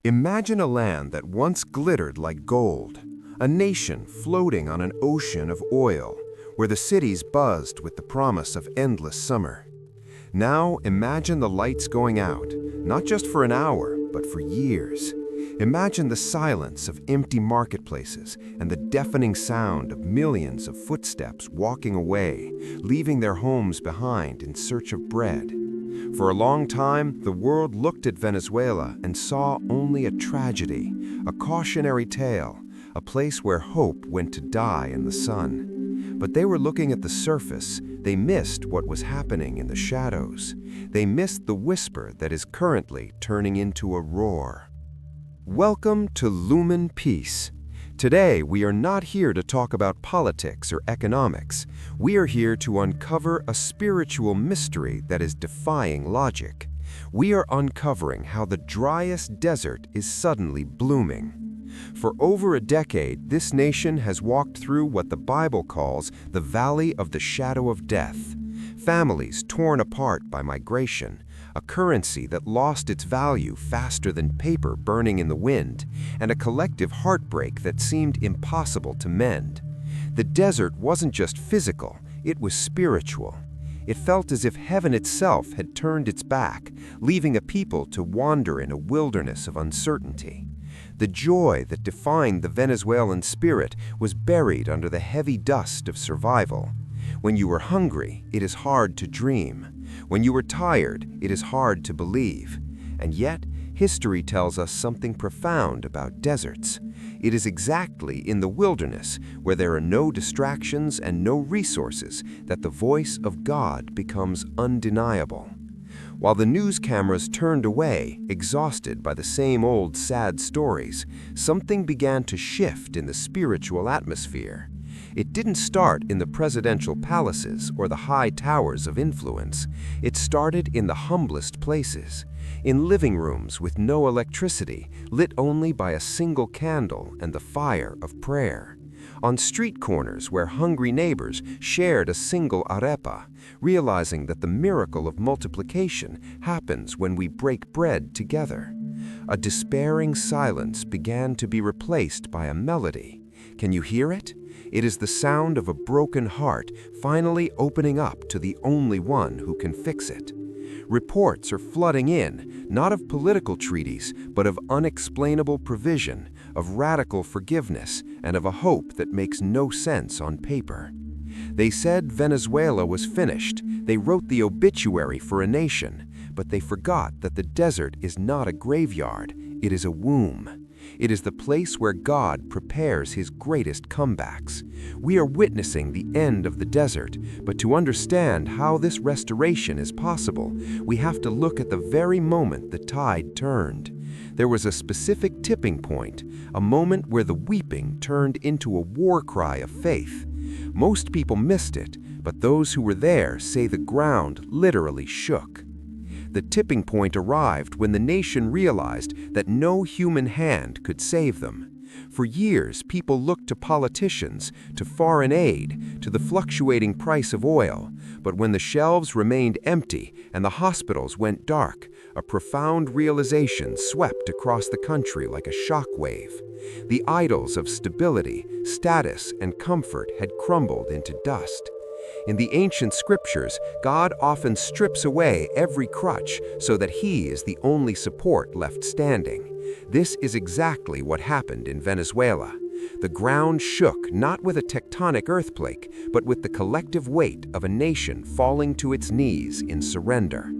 Imagine a land that once glittered like gold, a nation floating on an ocean of oil, where the cities buzzed with the promise of endless summer. Now imagine the lights going out, not just for an hour, but for years. Imagine the silence of empty marketplaces and the deafening sound of millions of footsteps walking away, leaving their homes behind in search of bread. For a long time, the world looked at Venezuela and saw only a tragedy, a cautionary tale, a place where hope went to die in the sun. But they were looking at the surface. They missed what was happening in the shadows. They missed the whisper that is currently turning into a roar. Welcome to Lumen Peace. Today, we are not here to talk about politics or economics. We are here to uncover a spiritual mystery that is defying logic. We are uncovering how the driest desert is suddenly blooming. For over a decade, this nation has walked through what the Bible calls the valley of the shadow of death. Families torn apart by migration, a currency that lost its value faster than paper burning in the wind, and a collective heartbreak that seemed impossible to mend. The desert wasn't just physical, it was spiritual. It felt as if heaven itself had turned its back, leaving a people to wander in a wilderness of uncertainty. The joy that defined the Venezuelan spirit was buried under the heavy dust of survival. When you are hungry, it is hard to dream. When you are tired, it is hard to believe. And yet, history tells us something profound about deserts. It is exactly in the wilderness, where there are no distractions and no resources, that the voice of God becomes undeniable. While the news cameras turned away, exhausted by the same old sad stories, something began to shift in the spiritual atmosphere. It didn't start in the presidential palaces or the high towers of influence. It started in the humblest places, in living rooms with no electricity, lit only by a single candle and the fire of prayer. On street corners where hungry neighbors shared a single arepa, realizing that the miracle of multiplication happens when we break bread together. A despairing silence began to be replaced by a melody. Can you hear it? It is the sound of a broken heart finally opening up to the only one who can fix it. Reports are flooding in, not of political treaties, but of unexplainable provision, of radical forgiveness, and of a hope that makes no sense on paper. They said Venezuela was finished. They wrote the obituary for a nation, but they forgot that the desert is not a graveyard, it is a womb. It is the place where God prepares his greatest comebacks. We are witnessing the end of the desert, but to understand how this restoration is possible, we have to look at the very moment the tide turned. There was a specific tipping point, a moment where the weeping turned into a war cry of faith. Most people missed it, but those who were there say the ground literally shook. The tipping point arrived when the nation realized that no human hand could save them. For years, people looked to politicians, to foreign aid, to the fluctuating price of oil. But when the shelves remained empty and the hospitals went dark, a profound realization swept across the country like a shockwave. The idols of stability, status, and comfort had crumbled into dust. In the ancient scriptures, God often strips away every crutch so that he is the only support left standing. This is exactly what happened in Venezuela. The ground shook not with a tectonic earthquake, but with the collective weight of a nation falling to its knees in surrender.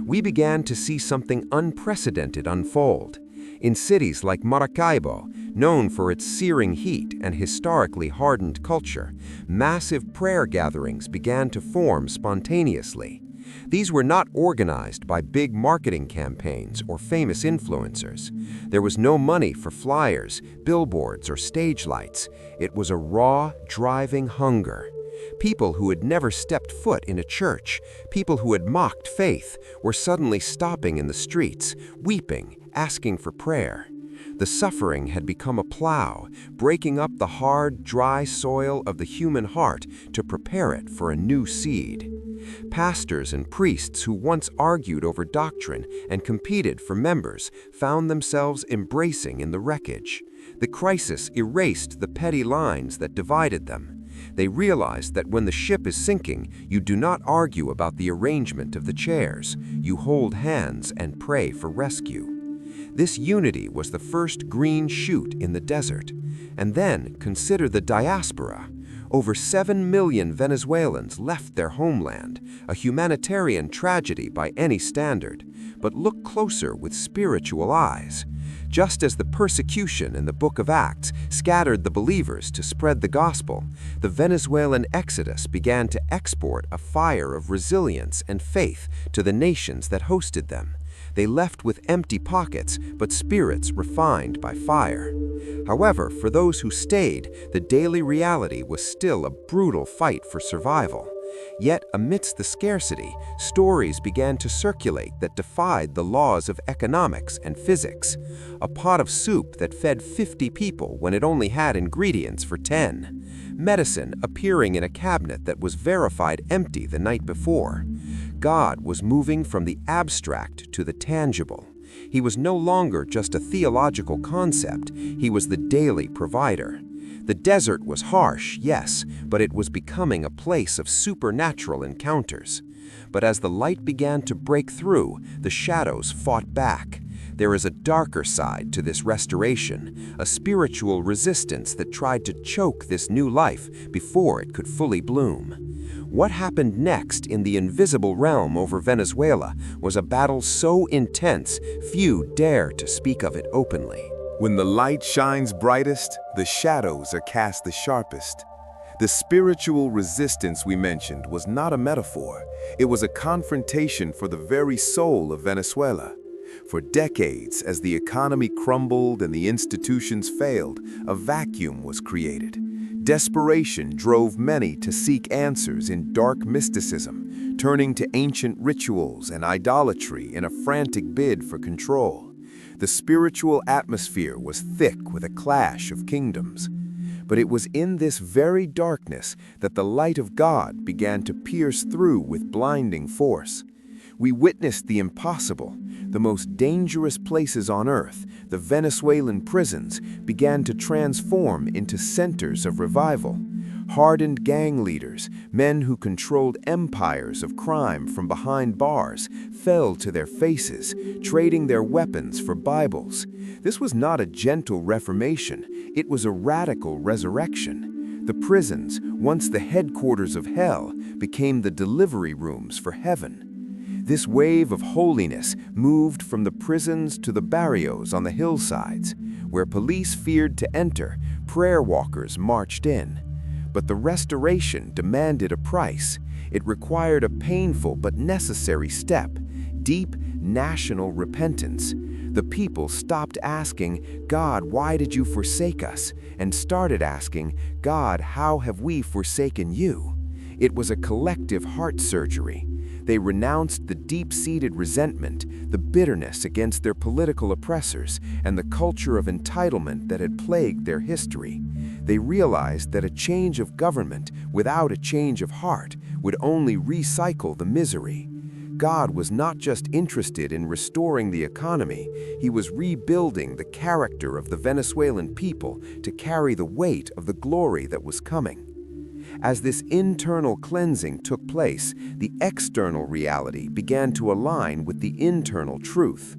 We began to see something unprecedented unfold. In cities like Maracaibo, known for its searing heat and historically hardened culture, massive prayer gatherings began to form spontaneously. These were not organized by big marketing campaigns or famous influencers. There was no money for flyers, billboards, or stage lights. It was a raw, driving hunger. People who had never stepped foot in a church, people who had mocked faith, were suddenly stopping in the streets, weeping, asking for prayer. The suffering had become a plow, breaking up the hard, dry soil of the human heart to prepare it for a new seed. Pastors and priests who once argued over doctrine and competed for members found themselves embracing in the wreckage. The crisis erased the petty lines that divided them. They realized that when the ship is sinking, you do not argue about the arrangement of the chairs. You hold hands and pray for rescue. This unity was the first green shoot in the desert. And then consider the diaspora. Over 7 million Venezuelans left their homeland, a humanitarian tragedy by any standard. But look closer with spiritual eyes. Just as the persecution in the Book of Acts scattered the believers to spread the gospel, the Venezuelan exodus began to export a fire of resilience and faith to the nations that hosted them. They left with empty pockets, but spirits refined by fire. However, for those who stayed, the daily reality was still a brutal fight for survival. Yet, amidst the scarcity, stories began to circulate that defied the laws of economics and physics. A pot of soup that fed 50 people when it only had ingredients for 10. Medicine appearing in a cabinet that was verified empty the night before. God was moving from the abstract to the tangible. He was no longer just a theological concept, he was the daily provider. The desert was harsh, yes, but it was becoming a place of supernatural encounters. But as the light began to break through, the shadows fought back. There is a darker side to this restoration, a spiritual resistance that tried to choke this new life before it could fully bloom. What happened next in the invisible realm over Venezuela was a battle so intense, few dare to speak of it openly. When the light shines brightest, the shadows are cast the sharpest. The spiritual resistance we mentioned was not a metaphor. It was a confrontation for the very soul of Venezuela. For decades, as the economy crumbled and the institutions failed, a vacuum was created. Desperation drove many to seek answers in dark mysticism, turning to ancient rituals and idolatry in a frantic bid for control. The spiritual atmosphere was thick with a clash of kingdoms. But it was in this very darkness that the light of God began to pierce through with blinding force. We witnessed the impossible. The most dangerous places on earth, the Venezuelan prisons, began to transform into centers of revival. Hardened gang leaders, men who controlled empires of crime from behind bars, fell to their faces, trading their weapons for Bibles. This was not a gentle reformation, it was a radical resurrection. The prisons, once the headquarters of hell, became the delivery rooms for heaven. This wave of holiness moved from the prisons to the barrios on the hillsides. Where police feared to enter, prayer walkers marched in. But the restoration demanded a price. It required a painful but necessary step, deep national repentance. The people stopped asking, "God, why did you forsake us?" and started asking, "God, how have we forsaken you?" It was a collective heart surgery. They renounced the deep-seated resentment, the bitterness against their political oppressors, and the culture of entitlement that had plagued their history. They realized that a change of government without a change of heart would only recycle the misery. God was not just interested in restoring the economy, he was rebuilding the character of the Venezuelan people to carry the weight of the glory that was coming. As this internal cleansing took place, the external reality began to align with the internal truth.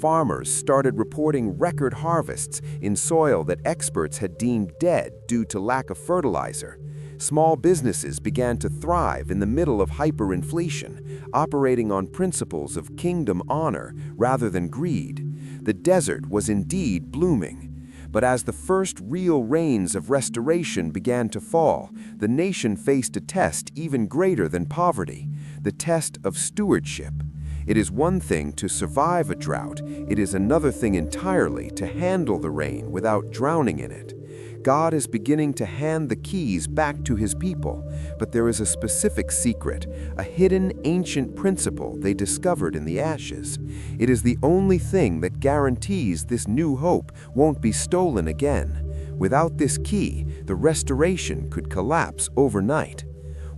Farmers started reporting record harvests in soil that experts had deemed dead due to lack of fertilizer. Small businesses began to thrive in the middle of hyperinflation, operating on principles of kingdom honor rather than greed. The desert was indeed blooming. But as the first real rains of restoration began to fall, the nation faced a test even greater than poverty, the test of stewardship. It is one thing to survive a drought, it is another thing entirely to handle the rain without drowning in it. God is beginning to hand the keys back to his people, but there is a specific secret, a hidden ancient principle they discovered in the ashes. It is the only thing that guarantees this new hope won't be stolen again. Without this key, the restoration could collapse overnight.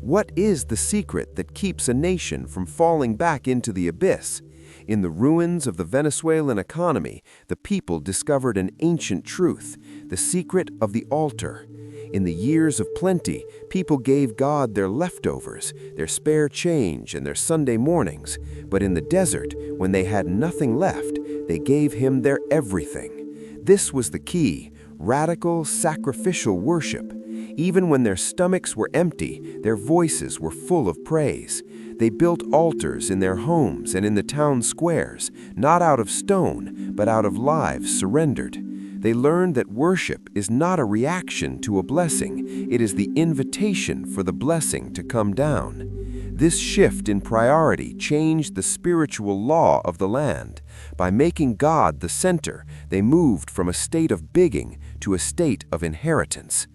What is the secret that keeps a nation from falling back into the abyss? In the ruins of the Venezuelan economy, the people discovered an ancient truth, the secret of the altar. In the years of plenty, people gave God their leftovers, their spare change, and their Sunday mornings. But in the desert, when they had nothing left, they gave Him their everything. This was the key: radical, sacrificial worship. Even when their stomachs were empty, their voices were full of praise. They built altars in their homes and in the town squares, not out of stone, but out of lives surrendered. They learned that worship is not a reaction to a blessing, it is the invitation for the blessing to come down. This shift in priority changed the spiritual law of the land. By making God the center, they moved from a state of begging to a state of inheritance.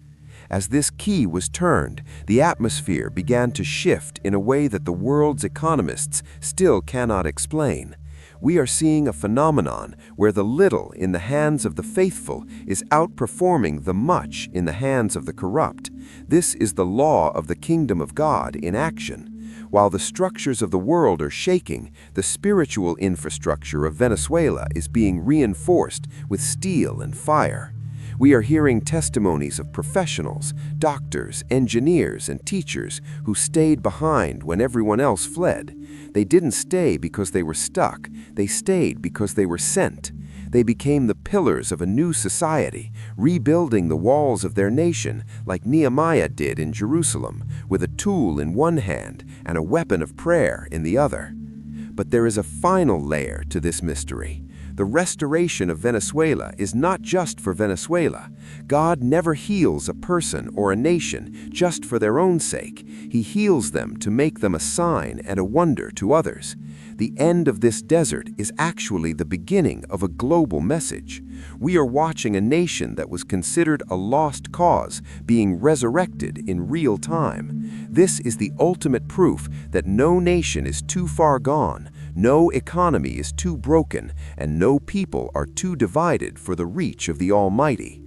As this key was turned, the atmosphere began to shift in a way that the world's economists still cannot explain. We are seeing a phenomenon where the little in the hands of the faithful is outperforming the much in the hands of the corrupt. This is the law of the kingdom of God in action. While the structures of the world are shaking, the spiritual infrastructure of Venezuela is being reinforced with steel and fire. We are hearing testimonies of professionals, doctors, engineers, and teachers who stayed behind when everyone else fled. They didn't stay because they were stuck. They stayed because they were sent. They became the pillars of a new society, rebuilding the walls of their nation like Nehemiah did in Jerusalem, with a tool in one hand and a weapon of prayer in the other. But there is a final layer to this mystery. The restoration of Venezuela is not just for Venezuela. God never heals a person or a nation just for their own sake. He heals them to make them a sign and a wonder to others. The end of this desert is actually the beginning of a global message. We are watching a nation that was considered a lost cause being resurrected in real time. This is the ultimate proof that no nation is too far gone, no economy is too broken, and no people are too divided for the reach of the Almighty.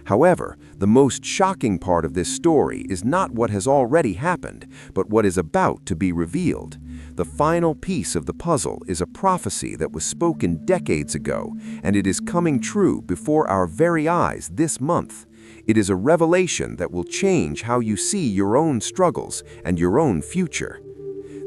However, the most shocking part of this story is not what has already happened, but what is about to be revealed. The final piece of the puzzle is a prophecy that was spoken decades ago, and it is coming true before our very eyes this month. It is a revelation that will change how you see your own struggles and your own future.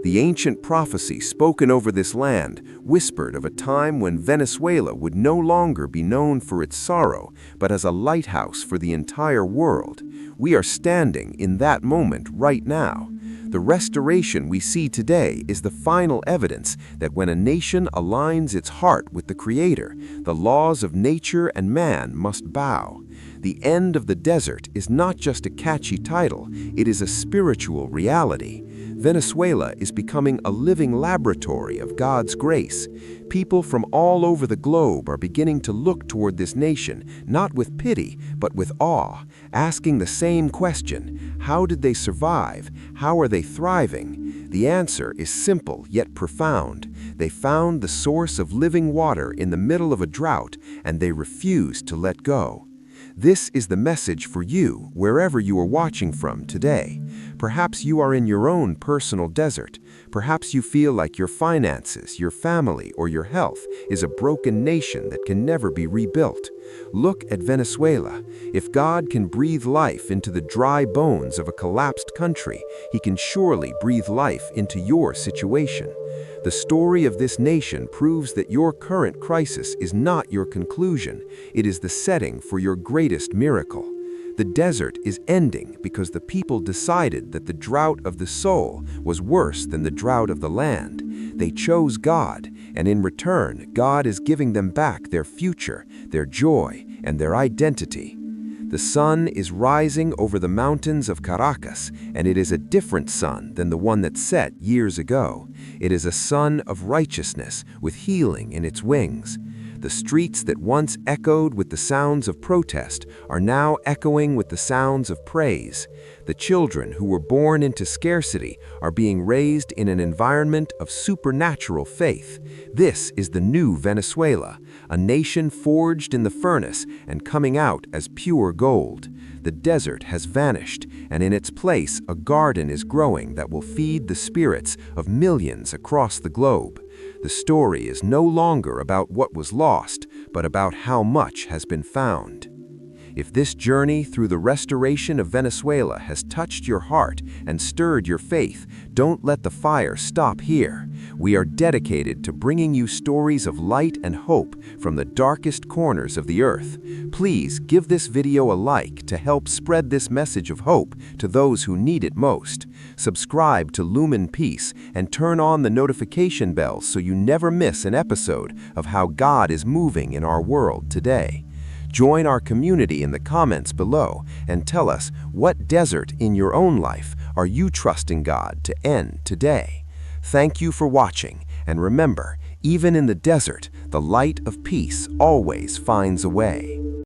The ancient prophecy spoken over this land whispered of a time when Venezuela would no longer be known for its sorrow, but as a lighthouse for the entire world. We are standing in that moment right now. The restoration we see today is the final evidence that when a nation aligns its heart with the Creator, the laws of nature and man must bow. The end of the desert is not just a catchy title, it is a spiritual reality. Venezuela is becoming a living laboratory of God's grace. People from all over the globe are beginning to look toward this nation, not with pity, but with awe, asking the same question: how did they survive? How are they thriving? The answer is simple yet profound. They found the source of living water in the middle of a drought, and they refused to let go. This is the message for you, wherever you are watching from today. Perhaps you are in your own personal desert. Perhaps you feel like your finances, your family, or your health is a broken nation that can never be rebuilt. Look at Venezuela. If God can breathe life into the dry bones of a collapsed country, He can surely breathe life into your situation. The story of this nation proves that your current crisis is not your conclusion. It is the setting for your greatest miracle. The desert is ending because the people decided that the drought of the soul was worse than the drought of the land. They chose God, and in return, God is giving them back their future, their joy, and their identity. The sun is rising over the mountains of Caracas, and it is a different sun than the one that set years ago. It is a sun of righteousness with healing in its wings. The streets that once echoed with the sounds of protest are now echoing with the sounds of praise. The children who were born into scarcity are being raised in an environment of supernatural faith. This is the new Venezuela, a nation forged in the furnace and coming out as pure gold. The desert has vanished, and in its place a garden is growing that will feed the spirits of millions across the globe. The story is no longer about what was lost, but about how much has been found. If this journey through the restoration of Venezuela has touched your heart and stirred your faith, don't let the fire stop here. We are dedicated to bringing you stories of light and hope from the darkest corners of the earth. Please give this video a like to help spread this message of hope to those who need it most. Subscribe to Lumen Peace and turn on the notification bell so you never miss an episode of how God is moving in our world today. Join our community in the comments below and tell us what desert in your own life are you trusting God to end today. Thank you for watching, and remember, even in the desert, the light of peace always finds a way.